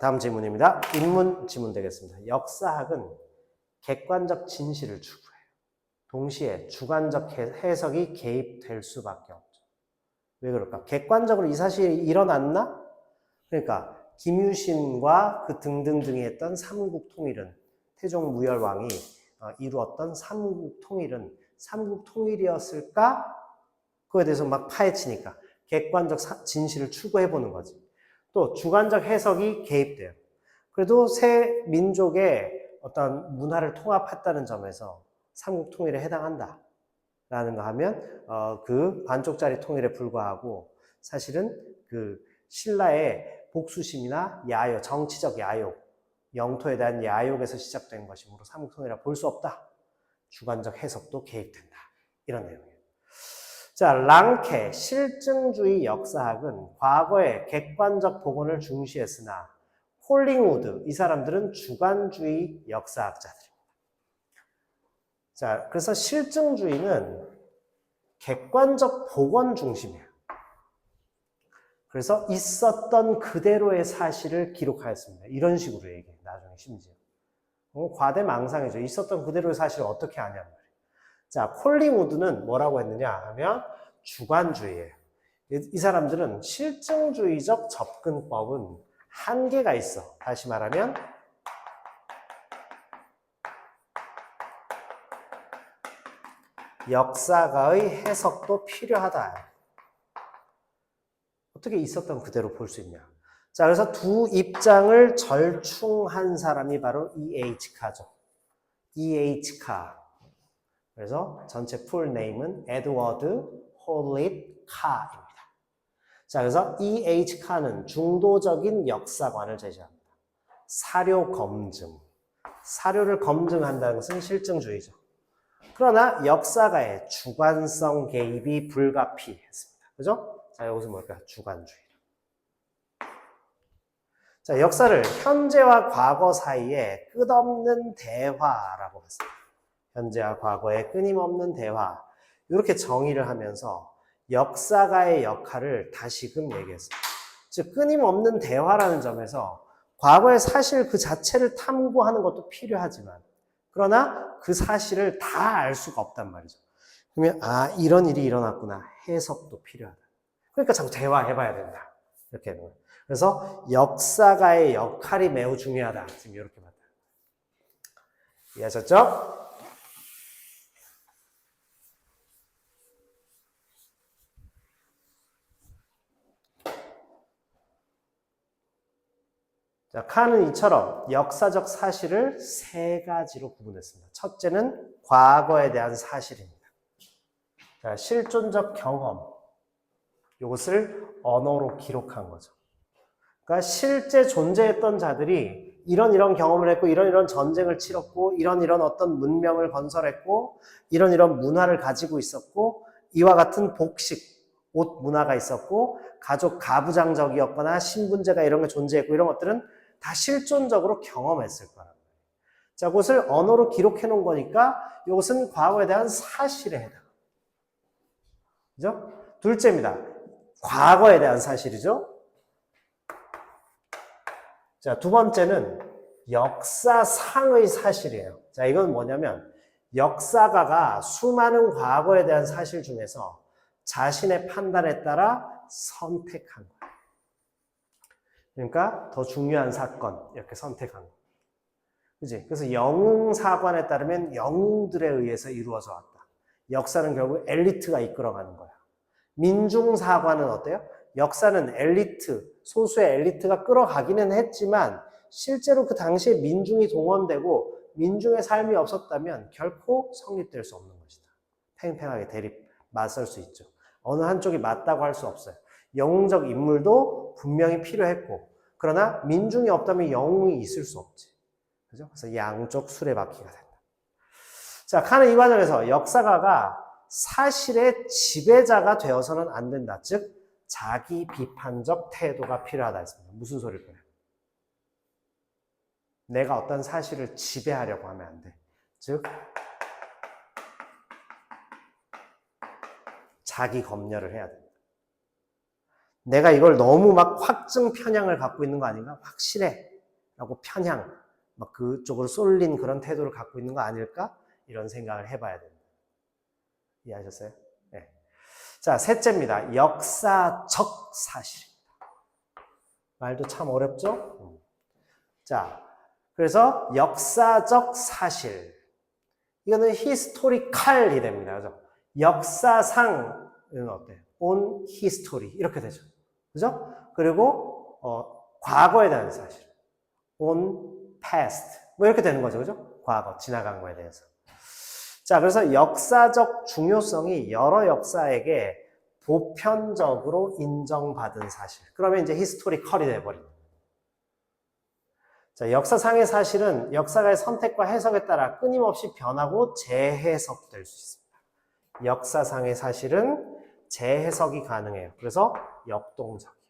다음 질문입니다. 인문 지문 되겠습니다. 역사학은 객관적 진실을 추구해요. 동시에 주관적 해석이 개입될 수밖에 없죠. 왜 그럴까? 객관적으로 이 사실이 일어났나? 그러니까 김유신과 그 등등등이 했던 삼국 통일은 태종 무열왕이 이루었던 삼국 통일은 삼국 통일이었을까? 그거에 대해서 막 파헤치니까 객관적 진실을 추구해보는 거지. 또 주관적 해석이 개입돼요. 그래도 세 민족의 어떤 문화를 통합했다는 점에서 삼국 통일에 해당한다 라는 거 하면 그 반쪽짜리 통일에 불과하고 사실은 그 신라의 복수심이나 야욕, 정치적 야욕, 영토에 대한 야욕에서 시작된 것이므로 삼국 통일이라 볼 수 없다. 주관적 해석도 개입된다. 이런 내용이에요. 자, 랑케 실증주의 역사학은 과거의 객관적 복원을 중시했으나 홀링우드 이 사람들은 주관주의 역사학자들입니다. 자, 그래서 실증주의는 객관적 복원 중심이에요. 그래서 있었던 그대로의 사실을 기록하였습니다. 이런 식으로 얘기해요. 나중에 심지어. 과대망상이죠. 있었던 그대로의 사실을 어떻게 아냔 말이에요. 자, 콜링우드는 뭐라고 했느냐 하면 주관주의예요. 이 사람들은 실증주의적 접근법은 한계가 있어. 다시 말하면 역사가의 해석도 필요하다. 어떻게 있었던 그대로 볼 수 있냐. 자, 그래서 두 입장을 절충한 사람이 바로 E.H. 카죠. E.H. 카. 그래서 전체 풀 네임은 에드워드 홀릿 카입니다. 자, 그래서 E.H. 카는 중도적인 역사관을 제시합니다. 사료 검증. 사료를 검증한다는 것은 실증주의죠. 그러나 역사가의 주관성 개입이 불가피했습니다. 그죠? 자, 여기서 뭘까요? 주관주의. 자, 역사를 현재와 과거 사이에 끝없는 대화라고 했습니다. 현재와 과거의 끊임없는 대화. 이렇게 정의를 하면서 역사가의 역할을 다시금 얘기했습니다. 즉, 끊임없는 대화라는 점에서 과거의 사실 그 자체를 탐구하는 것도 필요하지만 그러나 그 사실을 다 알 수가 없단 말이죠. 그러면 이런 일이 일어났구나. 해석도 필요하다. 그러니까 자꾸 대화해봐야 된다. 이렇게 하는 거예요. 그래서 역사가의 역할이 매우 중요하다. 지금 이렇게 봤다. 이해하셨죠? 자, 칸은 이처럼 역사적 사실을 세 가지로 구분했습니다. 첫째는 과거에 대한 사실입니다. 자, 실존적 경험. 이것을 언어로 기록한 거죠. 그러니까 실제 존재했던 자들이 이런 경험을 했고 이런 전쟁을 치렀고 이런 어떤 문명을 건설했고 이런 문화를 가지고 있었고 이와 같은 복식, 옷 문화가 있었고 가족 가부장적이었거나 신분제가 이런 게 존재했고 이런 것들은 다 실존적으로 경험했을 거라는 거예요. 자, 그것을 언어로 기록해 놓은 거니까 이것은 과거에 대한 사실에 해당합니다. 그죠? 둘째입니다. 과거에 대한 사실이죠. 자, 두 번째는 역사상의 사실이에요. 자, 이건 뭐냐면 역사가가 수많은 과거에 대한 사실 중에서 자신의 판단에 따라 선택한 거예요. 그러니까 더 중요한 사건 이렇게 선택한 거예요. 그치? 그래서 영웅사관에 따르면 영웅들에 의해서 이루어져 왔다. 역사는 결국 엘리트가 이끌어가는 거야. 민중사관은 어때요? 역사는 엘리트, 소수의 엘리트가 끌어가기는 했지만 실제로 그 당시에 민중이 동원되고 민중의 삶이 없었다면 결코 성립될 수 없는 것이다. 팽팽하게 맞설 수 있죠. 어느 한쪽이 맞다고 할 수 없어요. 영웅적 인물도 분명히 필요했고 그러나 민중이 없다면 영웅이 있을 수 없지. 그죠? 그래서 양쪽 수레바퀴가 된다. 자, 칸은 이 과정에서 역사가가 사실의 지배자가 되어서는 안 된다. 즉, 자기 비판적 태도가 필요하다 했습니다. 무슨 소리일까요? 내가 어떤 사실을 지배하려고 하면 안 돼. 즉, 자기 검열을 해야 된다. 내가 이걸 너무 막 확증 편향을 갖고 있는 거 아닌가? 확실해 라고 편향, 막 그쪽으로 쏠린 그런 태도를 갖고 있는 거 아닐까? 이런 생각을 해봐야 됩니다. 이해하셨어요? 네. 자, 셋째입니다. 역사적 사실입니다. 말도 참 어렵죠? 자, 그래서 역사적 사실. 이거는 히스토리칼이 됩니다. 그죠? 역사상은 어때요? on history. 이렇게 되죠. 그죠? 그리고, 과거에 대한 사실. on past. 뭐 이렇게 되는 거죠. 그죠? 과거, 지나간 거에 대해서. 자, 그래서 역사적 중요성이 여러 역사에게 보편적으로 인정받은 사실. 그러면 이제 히스토리컬이 돼버립니다. 자, 역사상의 사실은 역사가의 선택과 해석에 따라 끊임없이 변하고 재해석될 수 있습니다. 역사상의 사실은 재해석이 가능해요. 그래서 역동적이에요.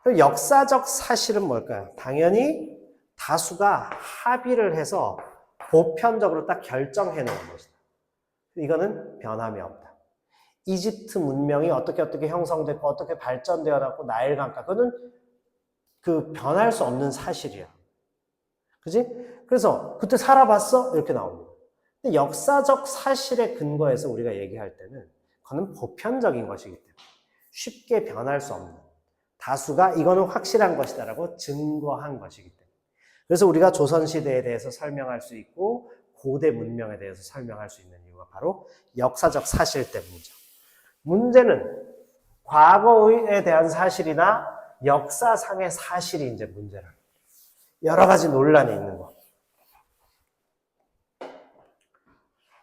그럼 역사적 사실은 뭘까요? 당연히 다수가 합의를 해서 보편적으로 딱 결정해 놓은 것이다. 이거는 변함이 없다. 이집트 문명이 어떻게 형성됐고 어떻게 발전되어 갖고 나일 강가, 그거는 변할 수 없는 사실이야. 그지? 그래서 그때 살아봤어? 이렇게 나옵니다. 근데 역사적 사실에 근거해서 우리가 얘기할 때는 그거는 보편적인 것이기 때문에 쉽게 변할 수 없는, 다수가 이거는 확실한 것이다라고 증거한 것이기 때문에, 그래서 우리가 조선시대에 대해서 설명할 수 있고 고대 문명에 대해서 설명할 수 있는 이유가 바로 역사적 사실 때문이죠. 문제는 과거에 대한 사실이나 역사상의 사실이 이제 문제라. 여러 가지 논란이 있는 거.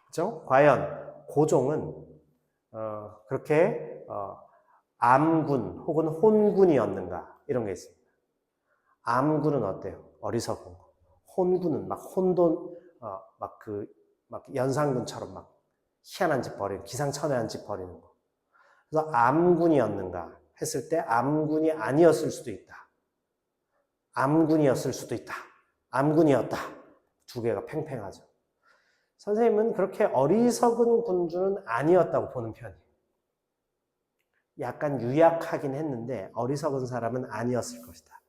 그렇죠? 과연 고종은 그렇게 암군 혹은 혼군이었는가? 이런 게 있습니다. 암군은 어때요? 어리석은 거. 혼군은 막 혼돈, 막 연산군처럼 막 희한한 짓 벌이는, 기상천외한 짓 벌이는 거. 그래서 암군이었는가 했을 때 암군이 아니었을 수도 있다. 암군이었을 수도 있다. 암군이었다. 두 개가 팽팽하죠. 선생님은 그렇게 어리석은 군주는 아니었다고 보는 편이에요. 약간 유약하긴 했는데 어리석은 사람은 아니었을 것이다.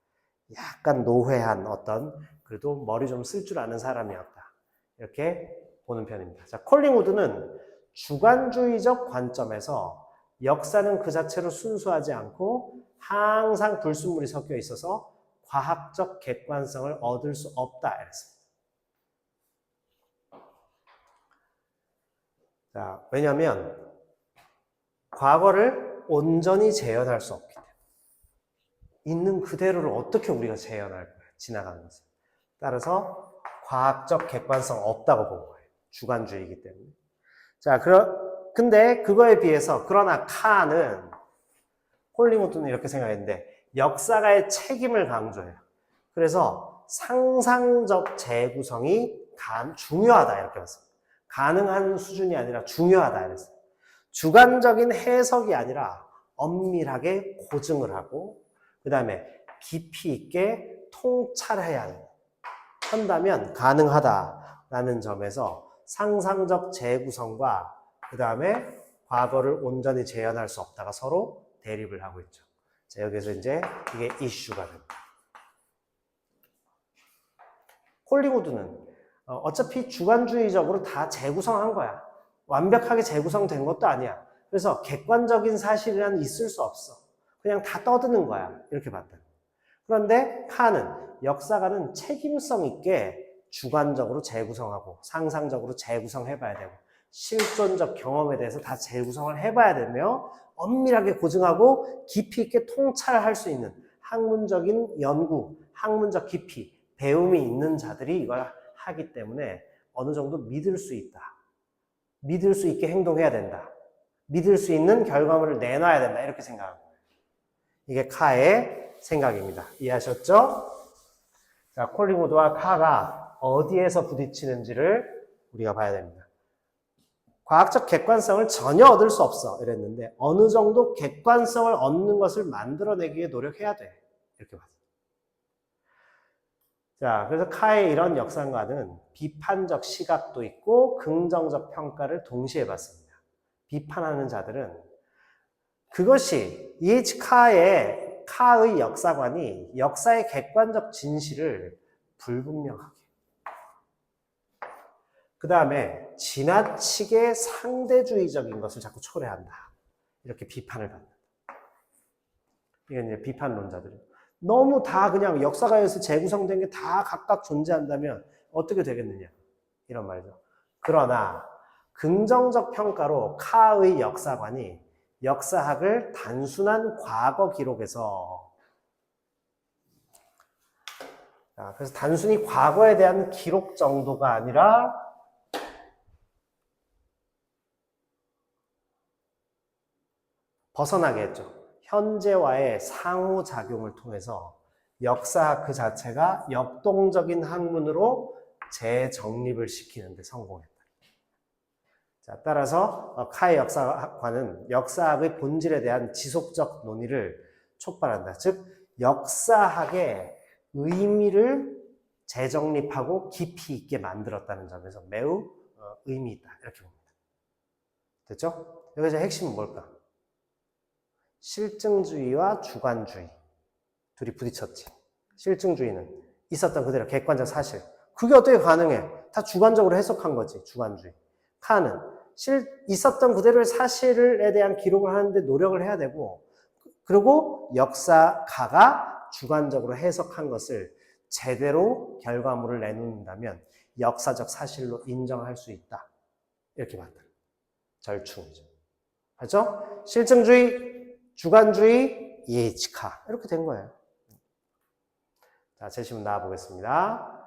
약간 노회한 어떤, 그래도 머리 좀 쓸 줄 아는 사람이었다. 이렇게 보는 편입니다. 자, 콜링우드는 주관주의적 관점에서 역사는 그 자체로 순수하지 않고 항상 불순물이 섞여 있어서 과학적 객관성을 얻을 수 없다. 이랬습니다. 자, 왜냐하면 과거를 온전히 재현할 수 없기 때문에. 있는 그대로를 어떻게 우리가 재현할 거예요? 지나가는 것을. 따라서 과학적 객관성 없다고 본 거예요. 주관주의이기 때문에. 자, 근데 그거에 비해서, 그러나 칸은, 콜링우드는 이렇게 생각했는데 역사가의 책임을 강조해요. 그래서 상상적 재구성이 중요하다 이렇게 봤습니다. 가능한 수준이 아니라 중요하다 이랬어요. 주관적인 해석이 아니라 엄밀하게 고증을 하고, 그 다음에 깊이 있게 통찰해야 한다면 가능하다라는 점에서 상상적 재구성과 그 다음에 과거를 온전히 재현할 수 없다가 서로 대립을 하고 있죠. 자, 여기서 이제 이게 이슈가 됩니다. 콜링우드는 어차피 주관주의적으로 다 재구성한 거야. 완벽하게 재구성된 것도 아니야. 그래서 객관적인 사실이란 있을 수 없어. 그냥 다 떠드는 거야. 이렇게 봤다. 그런데 칸은, 역사가는 책임성 있게 주관적으로 재구성하고 상상적으로 재구성해봐야 되고 실존적 경험에 대해서 다 재구성을 해봐야 되며 엄밀하게 고증하고 깊이 있게 통찰할 수 있는 학문적인 연구, 학문적 깊이, 배움이 있는 자들이 이걸 하기 때문에 어느 정도 믿을 수 있다. 믿을 수 있게 행동해야 된다. 믿을 수 있는 결과물을 내놔야 된다. 이렇게 생각하는 거예요. 이게 카의 생각입니다. 이해하셨죠? 자, 콜링우드와 카가 어디에서 부딪히는지를 우리가 봐야 됩니다. 과학적 객관성을 전혀 얻을 수 없어 이랬는데 어느 정도 객관성을 얻는 것을 만들어내기 위해 노력해야 돼. 이렇게 봤어요. 자, 그래서 카의 이런 역상과는 비판적 시각도 있고 긍정적 평가를 동시에 받습니다. 비판하는 자들은 그것이 카의 역사관이 역사의 객관적 진실을 불분명하게, 그 다음에 지나치게 상대주의적인 것을 자꾸 초래한다. 이렇게 비판을 받는다. 이게 이제 비판론자들이에요. 너무 다 그냥 역사가에서 재구성된 게 다 각각 존재한다면 어떻게 되겠느냐. 이런 말이죠. 그러나 긍정적 평가로 카의 역사관이 역사학을 단순한 과거 기록에서, 그래서 단순히 과거에 대한 기록 정도가 아니라 벗어나게 했죠. 현재와의 상호작용을 통해서 역사학 그 자체가 역동적인 학문으로 재정립을 시키는 데 성공했다. 자, 따라서 카의 역사관은 역사학의 본질에 대한 지속적 논의를 촉발한다. 즉, 역사학의 의미를 재정립하고 깊이 있게 만들었다는 점에서 매우 의미 있다. 이렇게 봅니다. 됐죠? 여기서 핵심은 뭘까? 실증주의와 주관주의. 둘이 부딪혔지. 실증주의는 있었던 그대로 객관적 사실. 그게 어떻게 가능해? 다 주관적으로 해석한 거지, 주관주의. 카는 있었던 그대로의 사실에 대한 기록을 하는데 노력을 해야 되고, 그리고 역사가가 주관적으로 해석한 것을 제대로 결과물을 내놓는다면 역사적 사실로 인정할 수 있다. 이렇게 봤다. 절충이죠. 그렇죠? 실증주의, 주관주의, 카 이렇게 된 거예요. 자, 제시문 나와보겠습니다.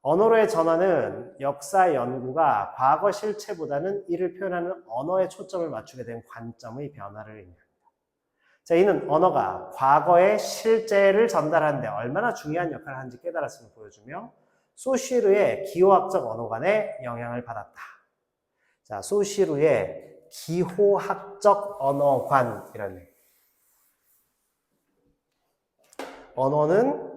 언어로의 전환은 역사 연구가 과거 실체보다는 이를 표현하는 언어에 초점을 맞추게 된 관점의 변화를 의미합니다. 자, 이는 언어가 과거의 실제를 전달하는 데 얼마나 중요한 역할을 하는지 깨달았음을 보여주며 소시르의 기호학적 언어관에 영향을 받았다. 자, 소시르의 기호학적 언어관이라는 얘기. 언어는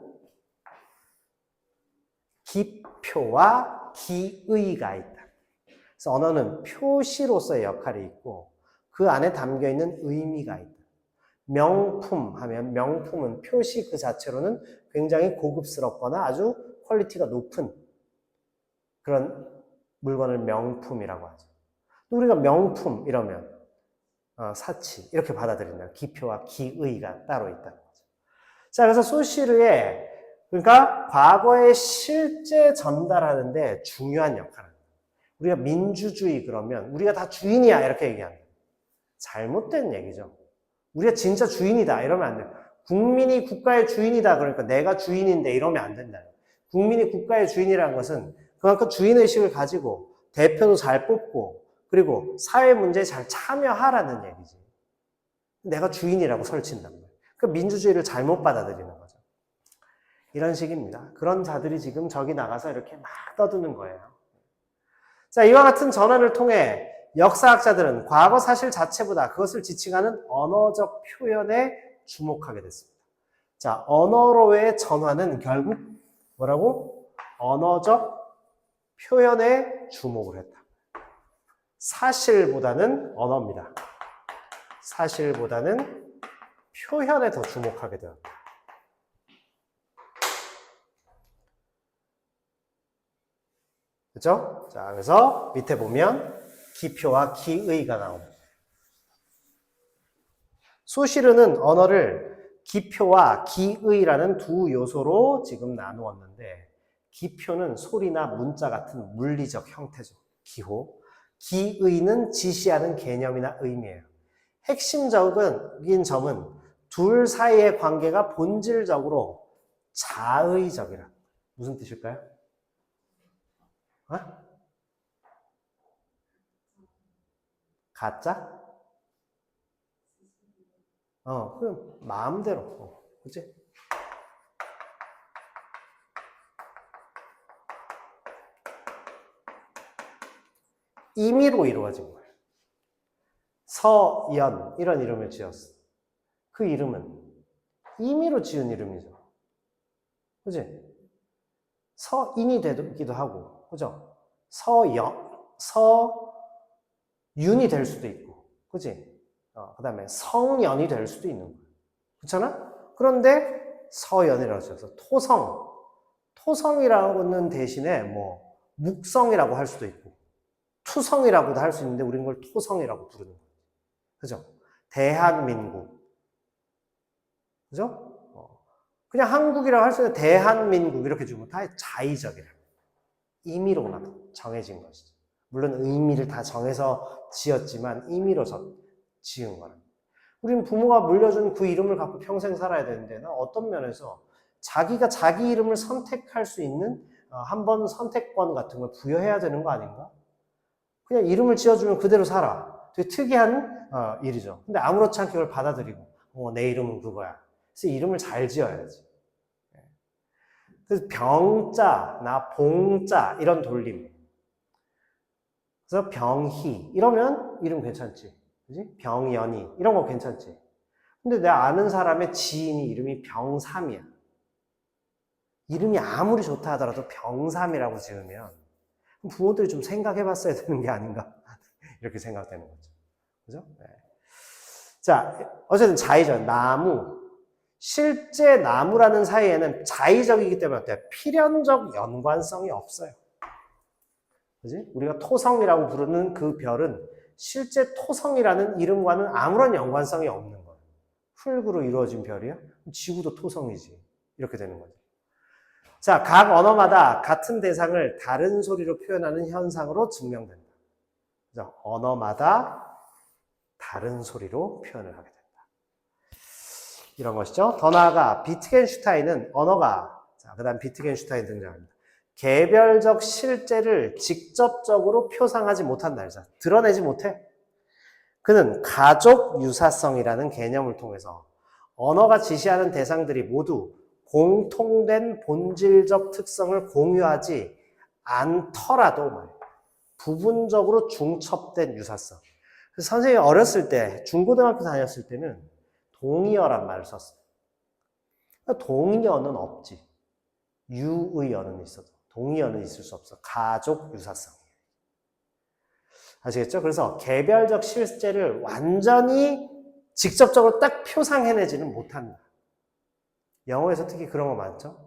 기표와 기의가 있다. 그래서 언어는 표시로서의 역할이 있고 그 안에 담겨있는 의미가 있다. 명품 하면 명품은 표시 그 자체로는 굉장히 고급스럽거나 아주 퀄리티가 높은 그런 물건을 명품이라고 하죠. 우리가 명품 이러면 사치 이렇게 받아들인다. 기표와 기의가 따로 있다는 거죠. 자, 그래서 소시르의 그러니까 과거의 실제 전달하는데 중요한 역할을 합니다. 우리가 민주주의 그러면 우리가 다 주인이야 이렇게 얘기합니다. 잘못된 얘기죠. 우리가 진짜 주인이다 이러면 안 돼요. 국민이 국가의 주인이다 그러니까 내가 주인인데 이러면 안 된다. 국민이 국가의 주인이라는 것은 그만큼 주인의식을 가지고 대표도 잘 뽑고 그리고 사회 문제에 잘 참여하라는 얘기지. 내가 주인이라고 설친단 말이에요. 그 민주주의를 잘못 받아들이는 거죠. 이런 식입니다. 그런 자들이 지금 저기 나가서 이렇게 막 떠드는 거예요. 자, 이와 같은 전환을 통해 역사학자들은 과거 사실 자체보다 그것을 지칭하는 언어적 표현에 주목하게 됐습니다. 자, 언어로의 전환은 결국 뭐라고? 언어적 표현에 주목을 했다. 사실보다는 언어입니다. 사실보다는 표현에 더 주목하게 되었다. 그렇죠? 자, 그래서 밑에 보면 기표와 기의가 나옵니다. 소시르는 언어를 기표와 기의라는 두 요소로 지금 나누었는데 기표는 소리나 문자 같은 물리적 형태죠. 기호. 기의는 지시하는 개념이나 의미예요. 핵심적인 점은 둘 사이의 관계가 본질적으로 자의적이라. 무슨 뜻일까요? 가짜? 그냥 마음대로. 그치? 임의로 이루어진 거예요. 서연, 이런 이름을 지었어. 그 이름은 임의로 지은 이름이죠. 그치? 서인이 되기도 하고, 그죠? 서윤이 될 수도 있고, 그치? 그 다음에 성연이 될 수도 있는 거예요. 그렇잖아? 그런데 서연이라고 써서 토성이라고는 대신에 뭐 묵성이라고 할 수도 있고 투성이라고도 할 수 있는데 우리는 그걸 토성이라고 부르는 거예요. 그죠? 대한민국. 그죠? 그냥 한국이라고 할 수 있는 대한민국 이렇게 주면 다 자의적이라고. 임의로만 정해진 것이죠. 물론 의미를 다 정해서 지었지만 임의로 지은 거는. 우리는 부모가 물려준 그 이름을 갖고 평생 살아야 되는데 나 어떤 면에서 자기가 자기 이름을 선택할 수 있는 한 번 선택권 같은 걸 부여해야 되는 거 아닌가? 그냥 이름을 지어주면 그대로 살아. 되게 특이한 일이죠. 근데 아무렇지 않게 그걸 받아들이고 내 이름은 그거야. 그래서 이름을 잘 지어야지. 그래서 병자, 나 봉자 이런 돌림. 그래서 병희 이러면 이름 괜찮지. 그지? 병연이 이런 거 괜찮지. 근데 내가 아는 사람의 지인이 이름이 병삼이야. 이름이 아무리 좋다 하더라도 병삼이라고 지으면 부모들이 좀 생각해 봤어야 되는 게 아닌가. 이렇게 생각되는 거죠. 그죠? 네. 자, 어쨌든 자의적, 나무. 실제 나무라는 사이에는 자의적이기 때문에 어때요? 필연적 연관성이 없어요. 그지? 우리가 토성이라고 부르는 그 별은 실제 토성이라는 이름과는 아무런 연관성이 없는 거예요. 흙으로 이루어진 별이야? 지구도 토성이지. 이렇게 되는 거죠. 자, 각 언어마다 같은 대상을 다른 소리로 표현하는 현상으로 증명된다. 그래서 언어마다 다른 소리로 표현을 하게 된다. 이런 것이죠. 더 나아가 비트겐슈타인은 언어가, 자, 그 다음 비트겐슈타인 등장합니다. 개별적 실제를 직접적으로 표상하지 못한다. 드러내지 못해. 그는 가족 유사성이라는 개념을 통해서 언어가 지시하는 대상들이 모두 공통된 본질적 특성을 공유하지 않더라도 부분적으로 중첩된 유사성. 그래서 선생님이 어렸을 때, 중고등학교 다녔을 때는 동의어란 말을 썼어요. 동의어는 없지. 유의어는 있어도 동의어는 있을 수 없어. 가족 유사성. 아시겠죠? 그래서 개별적 실제를 완전히 직접적으로 딱 표상해내지는 못한다. 영어에서 특히 그런 거 많죠?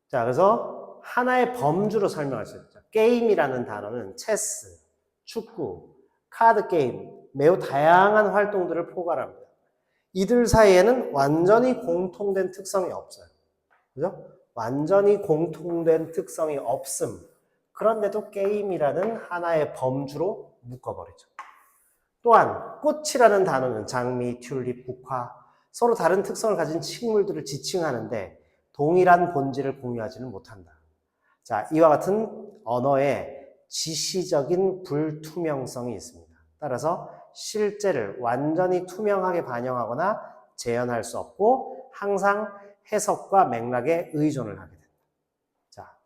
자, 그래서 하나의 범주로 설명할 수 있죠. 게임이라는 단어는 체스, 축구, 카드 게임, 매우 다양한 활동들을 포괄합니다. 이들 사이에는 완전히 공통된 특성이 없어요. 그죠? 완전히 공통된 특성이 없음. 그런데도 게임이라는 하나의 범주로 묶어버리죠. 또한 꽃이라는 단어는 장미, 튤립, 국화 서로 다른 특성을 가진 식물들을 지칭하는데 동일한 본질을 공유하지는 못한다. 자, 이와 같은 언어에 지시적인 불투명성이 있습니다. 따라서 실제를 완전히 투명하게 반영하거나 재현할 수 없고 항상 해석과 맥락에 의존을 하게 된다. 자,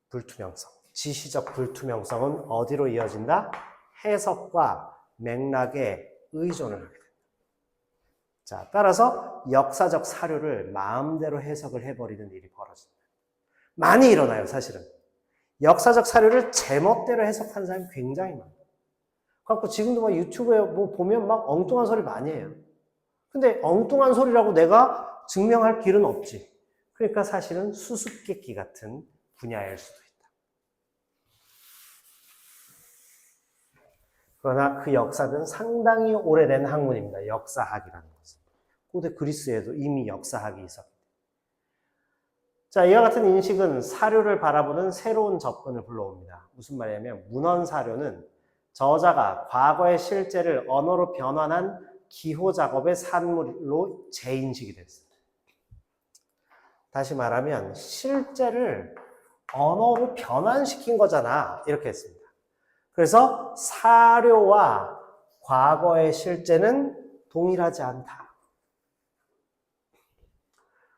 불투명성. 지시적 불투명성은 어디로 이어진다? 해석과 맥락에 의존을 하게 된다. 자, 따라서 역사적 사료를 마음대로 해석을 해버리는 일이 벌어진다. 많이 일어나요, 사실은. 역사적 사료를 제멋대로 해석하는 사람이 굉장히 많아요. 그래갖고 지금도 막 유튜브에 뭐 보면 막 엉뚱한 소리 많이 해요. 근데 엉뚱한 소리라고 내가 증명할 길은 없지. 그러니까 사실은 수수께끼 같은 분야일 수도 있다. 그러나 그 역사는 상당히 오래된 학문입니다. 역사학이라는 것은. 고대 그리스에도 이미 역사학이 있었기 때문에. 자, 이와 같은 인식은 사료를 바라보는 새로운 접근을 불러옵니다. 무슨 말이냐면 문헌 사료는 저자가 과거의 실제를 언어로 변환한 기호 작업의 산물로 재인식이 됐어요. 다시 말하면 실제를 언어로 변환시킨 거잖아. 이렇게 했습니다. 그래서 사료와 과거의 실제는 동일하지 않다.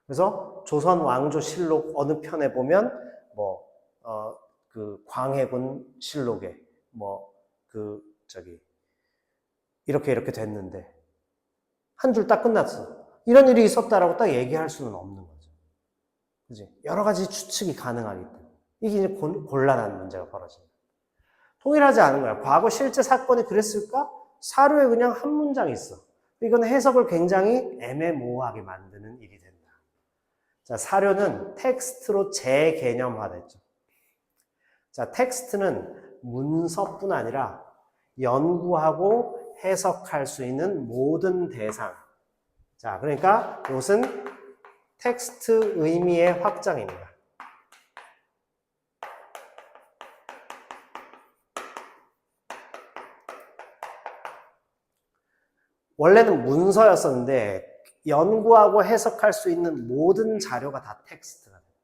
그래서 조선 왕조실록 어느 편에 보면 그 광해군 실록에 이렇게 됐는데 한 줄 딱 끝났어. 이런 일이 있었다라고 딱 얘기할 수는 없는 거죠. 그지? 여러 가지 추측이 가능하기 때문에. 이게 이제 곤란한 문제가 벌어집니다. 통일하지 않은 거야. 과거 실제 사건이 그랬을까? 사료에 그냥 한 문장이 있어. 이건 해석을 굉장히 애매모호하게 만드는 일이 된다. 자, 사료는 텍스트로 재개념화됐죠. 자, 텍스트는 문서뿐 아니라 연구하고 해석할 수 있는 모든 대상. 자, 그러니까 이것은 텍스트 의미의 확장입니다. 원래는 문서였었는데 연구하고 해석할 수 있는 모든 자료가 다 텍스트가 됩니다.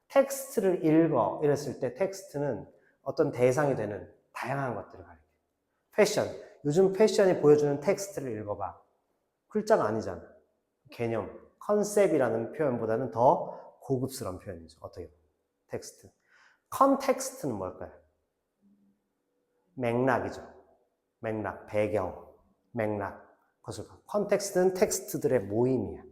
텍스트를 읽어 이랬을 때 텍스트는 어떤 대상이 되는 다양한 것들을 가리켜요. 패션, 요즘 패션이 보여주는 텍스트를 읽어봐. 글자가 아니잖아. 개념, 컨셉이라는 표현보다는 더 고급스러운 표현이죠. 어떻게 보면. 텍스트. 컨텍스트는 뭘까요? 맥락이죠. 맥락, 배경, 맥락. 컨텍스트는 텍스트들의 모임이야.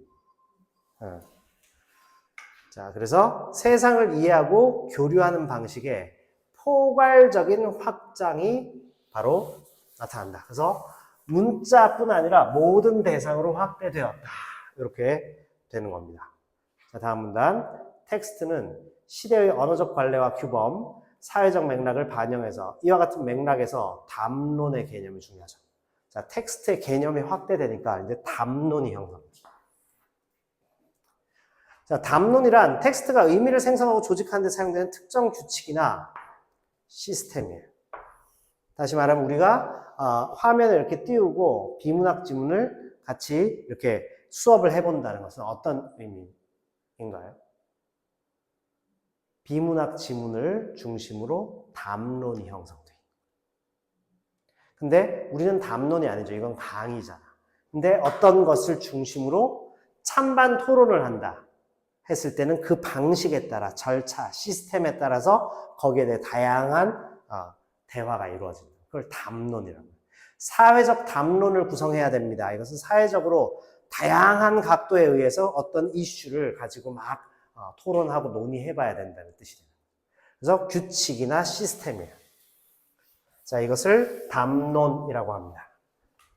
자, 그래서 세상을 이해하고 교류하는 방식에 포괄적인 확장이 바로 나타난다. 그래서 문자뿐 아니라 모든 대상으로 확대되었다. 이렇게 되는 겁니다. 자, 다음 문단. 텍스트는 시대의 언어적 관례와 규범, 사회적 맥락을 반영해서 이와 같은 맥락에서 담론의 개념이 중요하죠. 자, 텍스트의 개념이 확대되니까 이제 담론이 형성됩니다. 자, 담론이란 텍스트가 의미를 생성하고 조직하는 데 사용되는 특정 규칙이나 시스템이에요. 다시 말하면 우리가 화면을 이렇게 띄우고 비문학 지문을 같이 이렇게 수업을 해본다는 것은 어떤 의미인가요? 비문학 지문을 중심으로 담론이 형성돼요. 근데 우리는 담론이 아니죠. 이건 강의잖아. 근데 어떤 것을 중심으로 찬반 토론을 한다 했을 때는 그 방식에 따라 절차, 시스템에 따라서 거기에 대해 다양한 대화가 이루어진다. 그걸 담론이라고 해요. 사회적 담론을 구성해야 됩니다. 이것은 사회적으로 다양한 각도에 의해서 어떤 이슈를 가지고 막 토론하고 논의해봐야 된다는 뜻이 됩니다. 그래서 규칙이나 시스템이에요. 자, 이것을 담론이라고 합니다.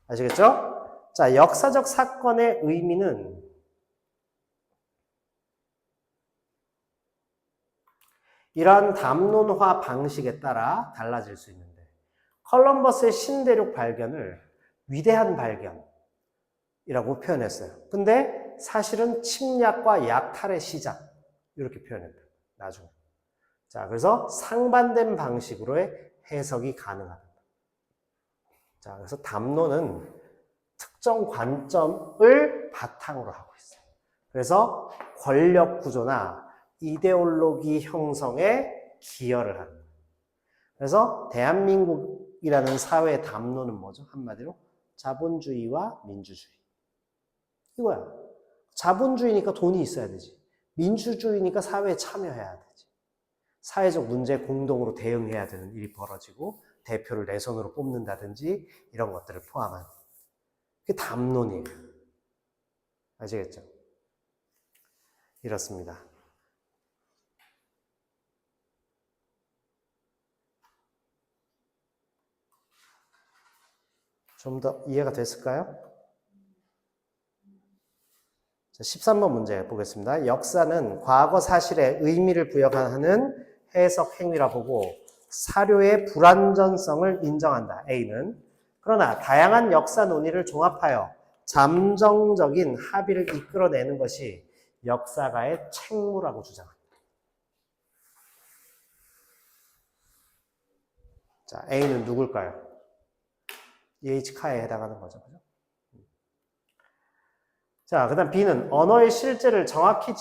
아시겠죠? 자, 역사적 사건의 의미는 이러한 담론화 방식에 따라 달라질 수 있는데 컬럼버스의 신대륙 발견을 위대한 발견이라고 표현했어요. 근데 사실은 침략과 약탈의 시작 이렇게 표현했어요. 나중에. 자, 그래서 상반된 방식으로의 해석이 가능하다. 자, 그래서 담론은 특정 관점을 바탕으로 하고 있어요. 그래서 권력 구조나 이데올로기 형성에 기여를 하는 거예요. 그래서 대한민국이라는 사회의 담론은 뭐죠? 한마디로 자본주의와 민주주의. 이거야. 자본주의니까 돈이 있어야 되지. 민주주의니까 사회에 참여해야 되지. 사회적 문제에 공동으로 대응해야 되는 일이 벌어지고 대표를 내 손으로 뽑는다든지 이런 것들을 포함한 그게 담론이에요. 아시겠죠? 이렇습니다. 좀 더 이해가 됐을까요? 자, 13번 문제 보겠습니다. 역사는 과거 사실에 의미를 부여하는 해석 행위라 보고 사료의 불완전성을 인정한다. A는. 그러나 다양한 역사 논의를 종합하여 잠정적인 합의를 이끌어내는 것이 역사가의 책무라고 주장합니다. 자, A는 누굴까요? E.H. 카에 해당하는 거죠. 그죠? 자, 그 다음 B는 언어가 실제를 정확하게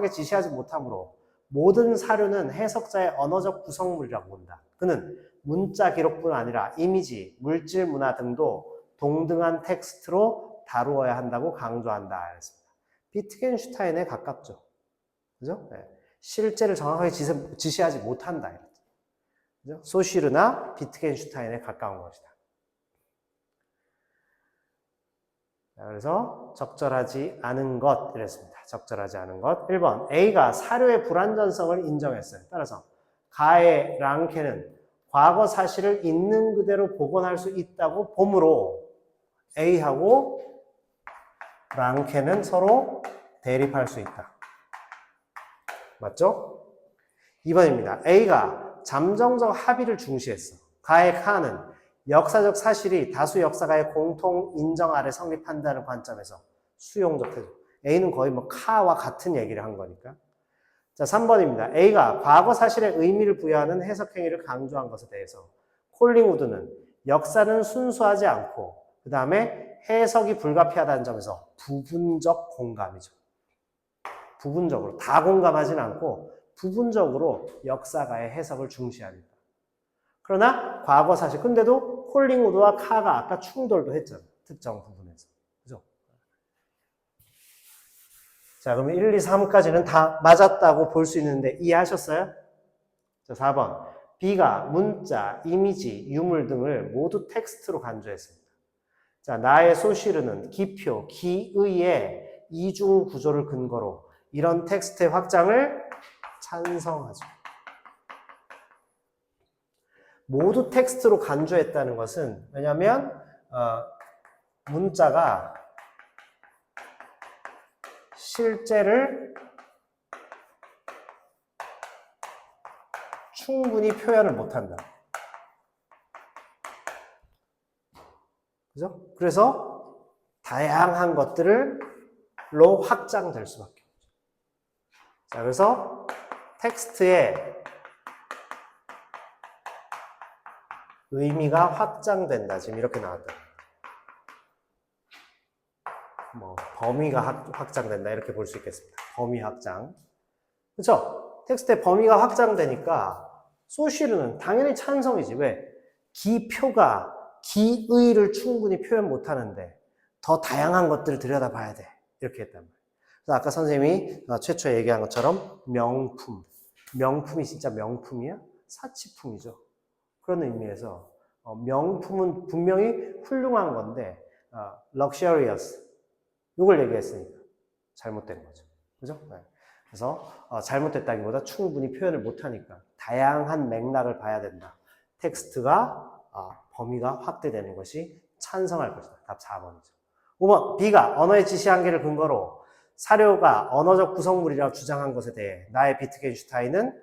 지시하지 못하므로 모든 사료는 해석자의 언어적 구성물이라고 본다. 그는 문자 기록뿐 아니라 이미지, 물질 문화 등도 동등한 텍스트로 다루어야 한다고 강조한다. 그랬습니다. 비트겐슈타인에 가깝죠. 그죠? 네. 실제를 정확하게 지시하지 못한다. 그죠? 소시르나 비트겐슈타인에 가까운 것이다. 자, 그래서 적절하지 않은 것 이랬습니다. 적절하지 않은 것. 1번 A가 사료의 불완전성을 인정했어요. 따라서 가의 랑케는 과거 사실을 있는 그대로 복원할 수 있다고 보므로 A하고 랑케는 서로 대립할 수 있다. 맞죠? 2번입니다. A가 잠정적 합의를 중시했어. 가의 카는 역사적 사실이 다수 역사가의 공통 인정 아래 성립한다는 관점에서 수용적 태도. A는 거의 뭐 카와 같은 얘기를 한 거니까. 자, 3번입니다. A가 과거 사실에 의미를 부여하는 해석 행위를 강조한 것에 대해서 콜링우드는 역사는 순수하지 않고 그 다음에 해석이 불가피하다는 점에서 부분적 공감이죠. 부분적으로 다 공감하진 않고 부분적으로 역사가의 해석을 중시합니다. 그러나 과거 사실 근데도 콜링우드와 카가 아까 충돌도 했잖아요. 특정 부분에서. 그죠? 자, 그러면 1, 2, 3까지는 다 맞았다고 볼 수 있는데 이해하셨어요? 자, 4번. B가 문자, 이미지, 유물 등을 모두 텍스트로 간주했습니다. 자, 나의 소시르는 기표, 기의의 이중 구조를 근거로 이런 텍스트의 확장을 찬성하죠. 모두 텍스트로 간주했다는 것은 왜냐하면 문자가 실제를 충분히 표현을 못한다. 그죠? 그래서 다양한 것들로 확장될 수밖에 없죠. 자, 그래서 텍스트의 의미가 확장된다. 지금 이렇게 나왔다. 뭐 범위가 확장된다 이렇게 볼 수 있겠습니다. 범위 확장. 그렇죠? 텍스트의 범위가 확장되니까 소시르는 당연히 찬성이지. 왜? 기표가 기의를 충분히 표현 못하는데 더 다양한 것들을 들여다봐야 돼. 이렇게 했단 말이에요. 그래서 아까 선생님이 최초에 얘기한 것처럼 명품. 명품이 진짜 명품이야? 사치품이죠. 그런 의미에서 명품은 분명히 훌륭한 건데 luxurious 이걸 얘기했으니까 잘못된 거죠. 그죠? 네. 그래서 잘못됐다기보다 충분히 표현을 못하니까 다양한 맥락을 봐야 된다. 텍스트가 범위가 확대되는 것이 찬성할 것이다. 답 4번이죠. 5번 B가 언어의 지시 한계를 근거로 사료가 언어적 구성물이라고 주장한 것에 대해 나의 비트겐슈타인은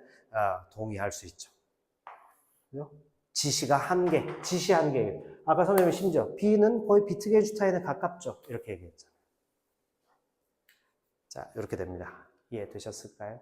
동의할 수 있죠. 그죠? 지시가 한계, 지시 한계. 아까 선생님이 심지어 B는 거의 비트겐슈타인에 가깝죠. 이렇게 얘기했죠. 자, 이렇게 됩니다. 이해되셨을까요?